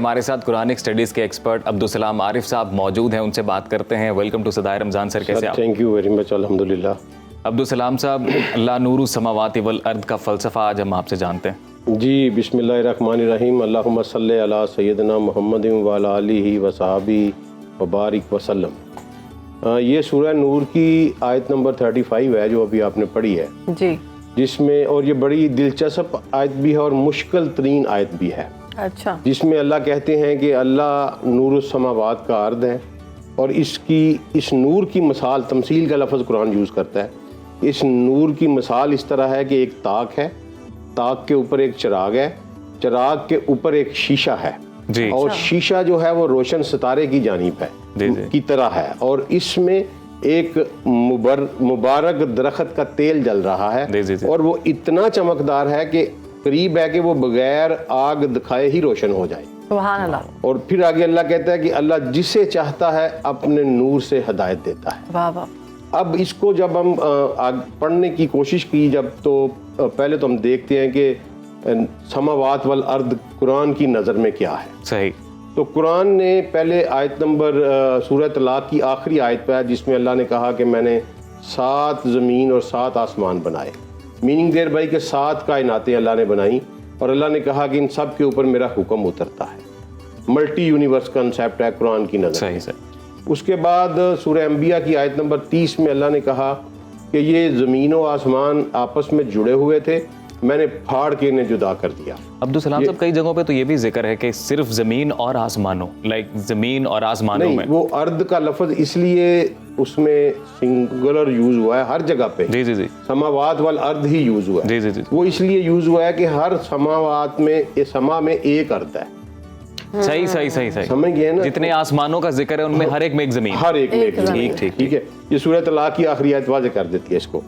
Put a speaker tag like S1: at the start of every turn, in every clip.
S1: ہمارے ساتھ Quranic studies کے ایکسپرٹ عبدالسلام عارف صاحب موجود ہیں, ان سے بات کرتے ہیں. ویلکم ٹو صدائے رمضان سر, کیسے آپ؟
S2: تھینک یو ویری مچ, الحمدللہ.
S1: عبدالسلام صاحب, اللہ نور السماوات والارض کا فلسفہ آج ہم آپ سے جانتے ہیں.
S2: جی, بسم اللہ الرحمن الرحیم. اللہم صلی علی سیدنا محمد وعلی آلہ وصحبہ وبارک وسلم. یہ سورہ نور کی آیت نمبر 35 ہے جو ابھی آپ نے پڑھی ہے
S3: جی,
S2: جس میں, اور یہ بڑی دلچسپ آیت بھی ہے اور مشکل ترین آیت بھی ہے.
S3: اچھا.
S2: جس میں اللہ کہتے ہیں کہ اللہ نور السماوات کا عرض ہے, اور اس نور کی مثال, تمثیل کا لفظ قرآن یوز کرتا ہے. اس نور کی مثال اس طرح ہے کہ ایک طاق ہے, طاق کے اوپر ایک چراغ ہے, چراغ کے اوپر ایک شیشہ ہے
S1: جی,
S2: اور شیشہ جو ہے وہ روشن ستارے کی جانب ہے کی طرح ہے, اور اس میں ایک مبارک درخت کا تیل جل رہا ہے, اور وہ اتنا چمکدار ہے کہ قریب ہے کہ وہ بغیر آگ دکھائے ہی روشن ہو جائے.
S3: سبحان اللہ.
S2: اور پھر آگے اللہ کہتا ہے کہ اللہ جسے چاہتا ہے اپنے نور سے ہدایت دیتا ہے.
S3: واہ واہ.
S2: اب اس کو جب ہم پڑھنے کی کوشش کی جب, تو پہلے تو ہم دیکھتے ہیں کہ سماوات والارض قرآن کی نظر میں کیا ہے.
S1: صحیح.
S2: تو قرآن نے پہلے آیت نمبر سورہ طلاق کی آخری آیت پہ ہے جس میں اللہ نے کہا کہ میں نے 7 زمین اور 7 آسمان بنائے. میننگ دیر بھائی کہ 7 کائناتیں اللہ نے بنائی, اور اللہ نے کہا کہ ان سب کے اوپر میرا حکم اترتا ہے. ملٹی یونیورس کنسیپٹ ہے قرآن کی نظر.
S1: صحیح سے.
S2: اس کے بعد سورہ انبیاء کی آیت نمبر 30 میں اللہ نے کہا کہ یہ زمین و آسمان آپس میں جڑے ہوئے تھے, میں نے پھاڑ کے انہیں جدا کر دیا.
S1: عبدالسلام صاحب, کئی جگہوں پہ تو یہ بھی ذکر ہے کہ صرف زمین اور آسمانوں, لائک زمین اور آسمانوں میں,
S2: وہ ارض کا لفظ اس لیے اس میں سنگولر یوز ہوا ہے ہر جگہ پہ.
S1: جی جی جی.
S2: سماوات والارض ہی یوز ہوا ہے.
S1: جی جی جی.
S2: وہ اس لیے یوز ہوا ہے کہ ہر سماوات میں, سما میں ایک ارض ہے.
S1: صحیح صحیح صحیح صحیح.
S2: سمجھ گئے نا,
S1: جتنے آسمانوں کا ذکر ہے ان میں ہر ایک میں ایک زمین.
S2: ہر ایک میں ایک زمین.
S1: ٹھیک
S2: ٹھیک ہے. یہ سورہ طلاق کی آخری آیت واضح کر دیتی ہے اس کو.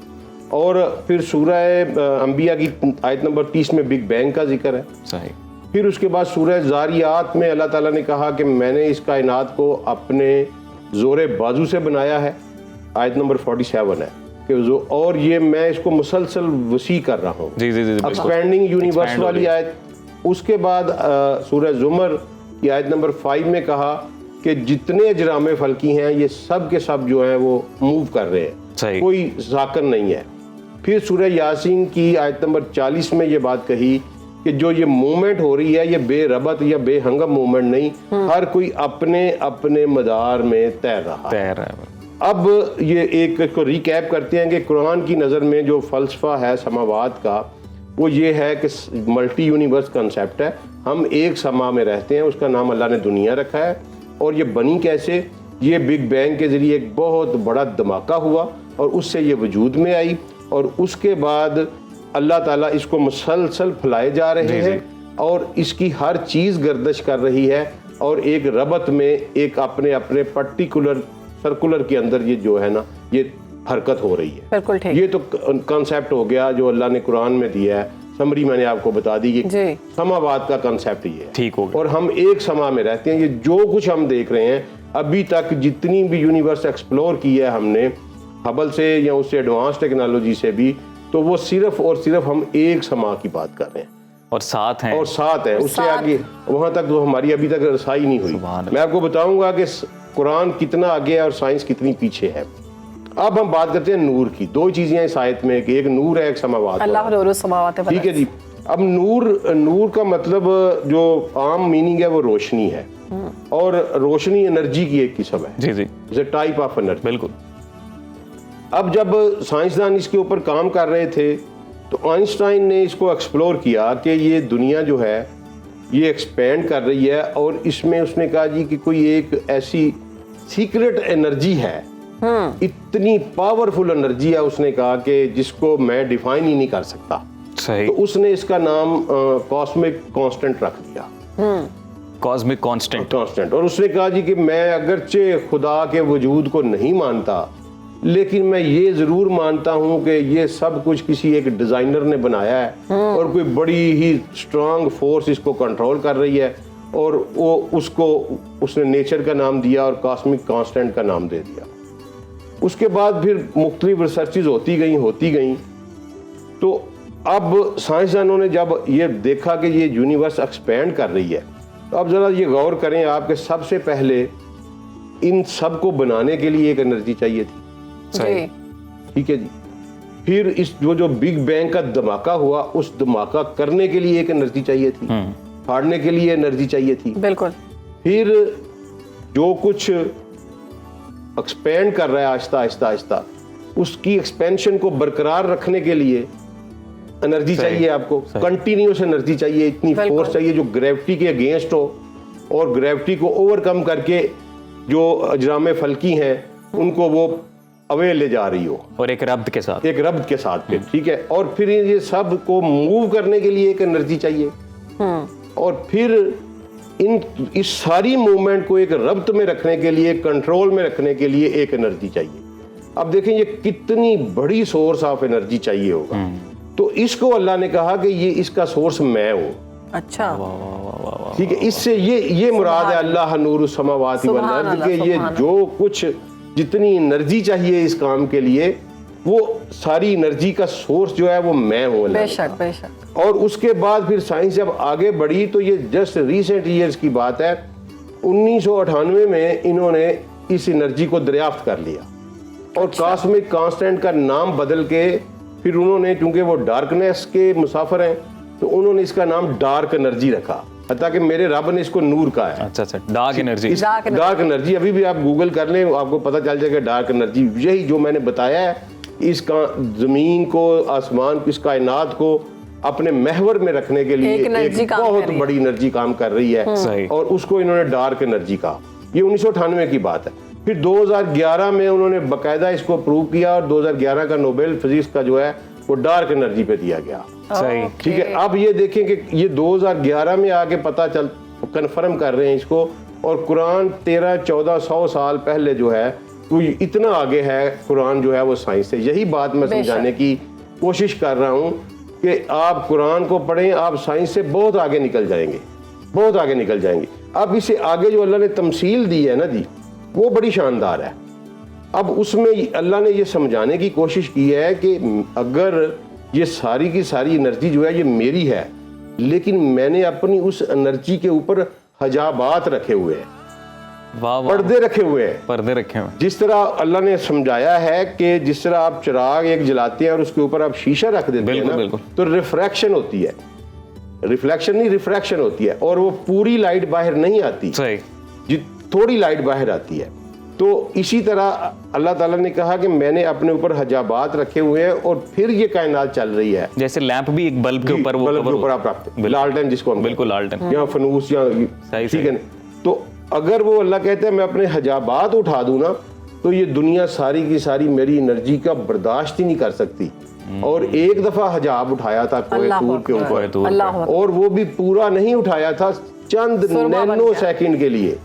S2: اور پھر سورہ انبیاء کی آیت نمبر 30 میں بگ بینگ کا ذکر ہے.
S1: صحیح.
S2: پھر اس کے بعد سورہ زاریات میں اللہ تعالیٰ نے کہا کہ میں نے اس کائنات کو اپنے زور بازو سے بنایا ہے. آیت نمبر 47 ہے کہ اور یہ میں اس کو مسلسل وسیع کر رہا ہوں.
S1: جی جی جی.
S2: ایکسپینڈنگ یونیورس والی آیت. اس کے بعد سورہ زمر کی آیت نمبر 5 میں کہا کہ جتنے اجرام فلکی ہیں یہ سب کے سب جو ہیں وہ موو کر رہے ہیں.
S1: صحیح.
S2: کوئی ساکن نہیں ہے. پھر سورہ یاسین کی آیت نمبر 40 میں یہ بات کہی کہ جو یہ موومنٹ ہو رہی ہے یہ بے ربط یا بے ہنگم موومنٹ نہیں, ہر کوئی اپنے اپنے مدار میں تیر رہا ہے. اب یہ ایک کو ریکیپ کرتے ہیں کہ قرآن کی نظر میں جو فلسفہ ہے سماوات کا وہ یہ ہے کہ ملٹی یونیورس کنسیپٹ ہے. ہم ایک سما میں رہتے ہیں, اس کا نام اللہ نے دنیا رکھا ہے. اور یہ بنی کیسے؟ یہ بگ بینگ کے ذریعے ایک بہت بڑا دھماکہ ہوا اور اس سے یہ وجود میں آئی, اور اس کے بعد اللہ تعالیٰ اس کو مسلسل پھیلائے جا رہے ہیں, اور اس کی ہر چیز گردش کر رہی ہے, اور ایک ربط میں ایک اپنے اپنے پرٹیکولر سرکولر کے اندر یہ جو ہے نا یہ حرکت ہو رہی ہے.
S3: بالکل ٹھیک.
S2: یہ تو کنسیپٹ ہو گیا جو اللہ نے قرآن میں دیا ہے. سمری میں نے آپ کو بتا دی کہ سماوات کا کنسیپٹ یہ ہے.
S1: ٹھیک ہو گیا.
S2: اور ہم ایک سما میں رہتے ہیں. یہ جو کچھ ہم دیکھ رہے ہیں ابھی تک, جتنی بھی یونیورس ایکسپلور کی ہے ہم نے ہبل سے یا اس سے ایڈوانس ٹیکنالوجی سے بھی, تو وہ صرف اور صرف ہم ایک سما کی بات کر رہے ہیں,
S1: اور ساتھ ہیں,
S2: اور ساتھ ہیں. اس سے آگے وہاں تک تو ہماری ابھی تک رسائی نہیں ہوئی. میں آپ کو بتاؤں گا کہ قرآن کتنا آگے ہے اور سائنس کتنی پیچھے ہے. اب ہم بات کرتے ہیں نور کی. 2 چیزیں ہیں اس آیت میں کہ ایک نور ہے, ایک سماوات.
S3: اللہ نور السماوات.
S2: ٹھیک ہے جی. اب نور کا مطلب جو عام میننگ ہے وہ روشنی ہے, اور روشنی انرجی کی ایک قسم ہے.
S1: جی جی.
S2: A type of energy.
S1: بالکل.
S2: اب جب سائنسدان اس کے اوپر کام کر رہے تھے تو آئنسٹائن نے اس کو ایکسپلور کیا کہ یہ دنیا جو ہے یہ ایکسپینڈ کر رہی ہے, اور اس میں اس نے کہا جی کہ کوئی ایک ایسی سیکرٹ انرجی ہے, اتنی پاورفل انرجی ہے, اس نے کہا کہ جس کو میں ڈیفائن ہی نہیں کر سکتا.
S1: صحیح.
S2: تو اس نے اس کا نام کاسمک کانسٹنٹ رکھ دیا.
S1: Cosmic constant.
S2: اور اس نے کہا جی کہ میں اگرچہ خدا کے وجود کو نہیں مانتا, لیکن میں یہ ضرور مانتا ہوں کہ یہ سب کچھ کسی ایک ڈیزائنر نے بنایا ہے, اور کوئی بڑی ہی اسٹرانگ فورس اس کو کنٹرول کر رہی ہے, اور وہ اس نے نیچر کا نام دیا اور کاسمک کانسٹنٹ کا نام دے دیا. اس کے بعد پھر مختلف ریسرچز ہوتی گئیں. تو اب سائنسدانوں نے جب یہ دیکھا کہ یہ یونیورس ایکسپینڈ کر رہی ہے, تو اب ذرا یہ غور کریں آپ کہ سب سے پہلے ان سب کو بنانے کے لیے ایک انرجی چاہیے تھی،
S3: جی
S2: ٹھیک ہے جی. پھر اس جو بگ بینگ کا دھماکہ ہوا اس دھماکہ کرنے کے لیے ایک انرجی چاہیے تھی، پھاڑنے کے لیے انرجی چاہیے تھی.
S3: بالکل.
S2: پھر جو کچھ ایکسپینڈ کر رہا ہے آہستہ آہستہ آہستہ اس کی ایکسپینشن کو برقرار رکھنے کے لیے انرجی چاہیے آپ کو، کنٹینیوس انرجی چاہیے، اتنی فورس چاہیے جو گریوٹی کے اگینسٹ ہو اور گریوٹی کو اوور کم کر کے جو اجرام فلکی ہیں ان کو وہ اوے لے جا رہی ہو،
S1: اور ایک ربط کے ساتھ،
S2: ایک ربط کے ساتھ پھر ٹھیک ہے. اور پھر یہ سب کو موو کرنے کے لیے ایک انرجی چاہیے، اور پھر اس ساری موومنٹ کو ایک ربط میں رکھنے کے لیے، کنٹرول میں رکھنے کے لیے ایک انرجی چاہیے. اب دیکھیں یہ کتنی بڑی سورس آف انرجی چاہیے ہوگا. تو اس کو اللہ نے کہا کہ یہ اس کا سورس میں ہوں.
S3: اچھا
S2: ٹھیک ہے، اس سے یہ مراد ہے اللہ نور السماوات والارض کہ یہ جو کچھ جتنی انرجی چاہیے اس کام کے لیے وہ ساری انرجی کا سورس جو ہے وہ میں ہوں.
S3: بے شک بے شک.
S2: اور اس کے بعد پھر سائنس جب آگے بڑھی تو یہ جسٹ ریسنٹ ایئرز کی بات ہے، 1998 میں انہوں نے اس انرجی کو دریافت کر لیا اور کاسمک کانسٹنٹ کا نام بدل کے پھر انہوں نے، چونکہ وہ ڈارکنیس کے مسافر ہیں تو انہوں نے اس کا نام ڈارک انرجی رکھا، حتیٰ کہ میرے رب نے اس کو نور کہا ہے.
S1: اچھا ڈارک انرجی.
S2: ڈارک انرجی ابھی بھی آپ گوگل کر لیں آپ کو پتہ چل جائے گا. ڈارک انرجی یہی جو میں نے بتایا ہے، اس کا زمین کو، آسمان کو، اس کائنات کو اپنے محور میں رکھنے کے لیے ایک بہت بڑی انرجی کام کر رہی ہے، اور اس کو انہوں نے ڈارک انرجی کہا. یہ 1998 کی بات ہے. پھر 2011 میں انہوں نے باقاعدہ اس کو پروو کیا اور 2011 کا نوبل فزکس کا جو ہے وہ ڈارک انرجی پہ دیا گیا.
S1: صحیح
S2: ٹھیک ہے. اب یہ دیکھیں کہ یہ 2011 میں آ کے پتہ چل کنفرم کر رہے ہیں اس کو، اور قرآن 1300-1400 سال پہلے جو ہے وہ اتنا آگے ہے قرآن جو ہے وہ سائنس سے. یہی بات میں سمجھانے کی کوشش کر رہا ہوں کہ آپ قرآن کو پڑھیں، آپ سائنس سے بہت آگے نکل جائیں گے، بہت آگے نکل جائیں گے. اب اس سے آگے جو اللہ نے تمثیل دی ہے نا جی وہ بڑی شاندار ہے. اب اس میں اللہ نے یہ سمجھانے کی کوشش کی ہے کہ اگر یہ ساری کی ساری انرجی جو ہے یہ میری ہے، لیکن میں نے اپنی اس انرجی کے اوپر حجابات رکھے ہوئے ہیں، پردے رکھے ہوئے ہیں.
S1: پردے رکھے ہوئے.
S2: جس طرح اللہ نے سمجھایا ہے کہ جس طرح آپ چراغ ایک جلاتے ہیں اور اس کے اوپر آپ شیشہ رکھ دیتے ہیں نا تو ریفریکشن ہوتی ہے، ریفلیکشن نہیں ریفریکشن ہوتی ہے، اور وہ پوری لائٹ باہر نہیں آتی، تھوڑی لائٹ باہر آتی ہے. تو اسی طرح اللہ تعالیٰ نے کہا کہ میں نے اپنے اوپر حجابات رکھے ہوئے ہیں اور پھر یہ کائنات چل رہی ہے.
S1: جیسے لیمپ بھی ایک بلب کے اوپر،
S2: بلب کے اوپر آپ رکھتے ہیں، لالٹین جس کو ہم
S1: بالکل لالٹین
S2: یا فنوس یا ٹھیک ہے. تو اگر وہ اللہ کہتے ہیں میں اپنے حجابات اٹھا دوں نا تو یہ دنیا ساری کی ساری میری انرجی کا برداشت ہی نہیں کر سکتی. اور ایک دفعہ حجاب اٹھایا تھا کوہ طور کے اوپر، اور وہ بھی پورا نہیں اٹھایا تھا، چند نینو سیکنڈ کے لیے،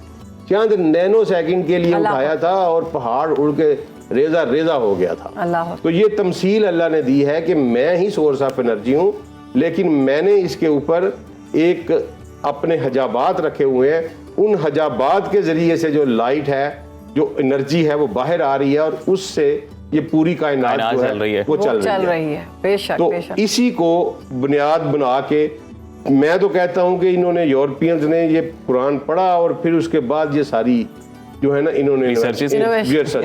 S2: چند نینو سیکنڈ کے لیے اٹھایا تھا اور پہاڑ اڑ کے ریزہ ریزہ ہو گیا تھا. تو یہ تمثیل اللہ نے دی ہے کہ میں ہی سورس آف انرجی ہوں، لیکن میں نے اس کے اوپر ایک اپنے حجابات رکھے ہوئے ہیں. ان حجابات کے ذریعے سے جو لائٹ ہے، جو انرجی ہے وہ باہر آ رہی ہے اور اس سے یہ پوری کائنات جو ہے وہ چل رہی ہے.
S3: بے شک.
S2: تو اسی کو بنیاد بنا کے میں تو کہتا ہوں کہ انہوں نے یورپینز نے یہ قرآن پڑھا اور پھر اس کے بعد یہ ساری جو ہے نا انہوں نے ریسرچز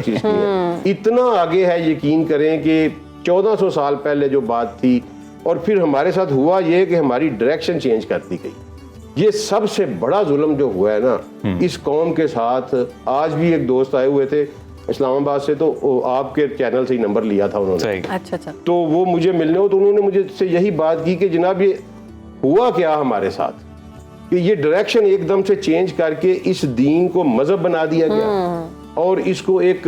S2: کی ہیں. اتنا آگے ہے، یقین کریں کہ 1400 سال پہلے جو بات تھی اور پھر ہمارے ساتھ ہوا یہ کہ ہماری ڈائریکشن چینج کر دی گئی. یہ سب سے بڑا ظلم جو ہوا ہے نا اس قوم کے ساتھ. آج بھی ایک دوست آئے ہوئے تھے اسلام آباد سے، تو آپ کے چینل سے ہی نمبر لیا تھا انہوں نے.
S3: اچھا.
S2: تو وہ مجھے ملنے ہو تو انہوں نے مجھے سے یہی بات کی کہ جناب یہ ہوا کیا ہمارے ساتھ کہ یہ ڈائریکشن ایک دم سے چینج کر کے اس دین کو مذہب بنا دیا گیا، اور اس کو ایک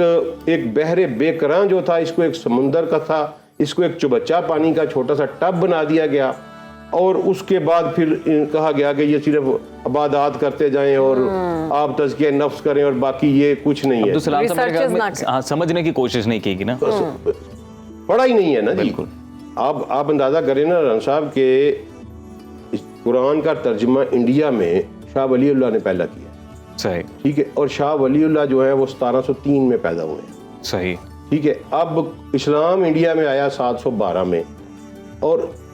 S2: بحر بے کراں جو تھا اس کو ایک سمندر کا تھا، اس کو ایک چبچا پانی کا چھوٹا سا ٹب بنا دیا گیا. اور اس کے بعد پھر کہا گیا کہ یہ صرف عبادات کرتے جائیں اور آپ تزکیہ نفس کریں اور باقی یہ کچھ نہیں ہے.
S1: سمجھنے کی کوشش نہیں کی گی نا،
S2: پڑھا ہی نہیں ہے نا جی. آپ اندازہ کریں نا رن صاحب کہ قرآن کا ترجمہ انڈیا میں شاہ ولی اللہ نے پہلا کیا.
S1: صحیح.
S2: ٹھیک ہے. اور شاہ ولی اللہ جو ہے وہ 1703 میں پیدا ہوئے ہیں.
S1: صحیح.
S2: ٹھیک ہے. اب اسلام انڈیا میں آیا 712 میں، اور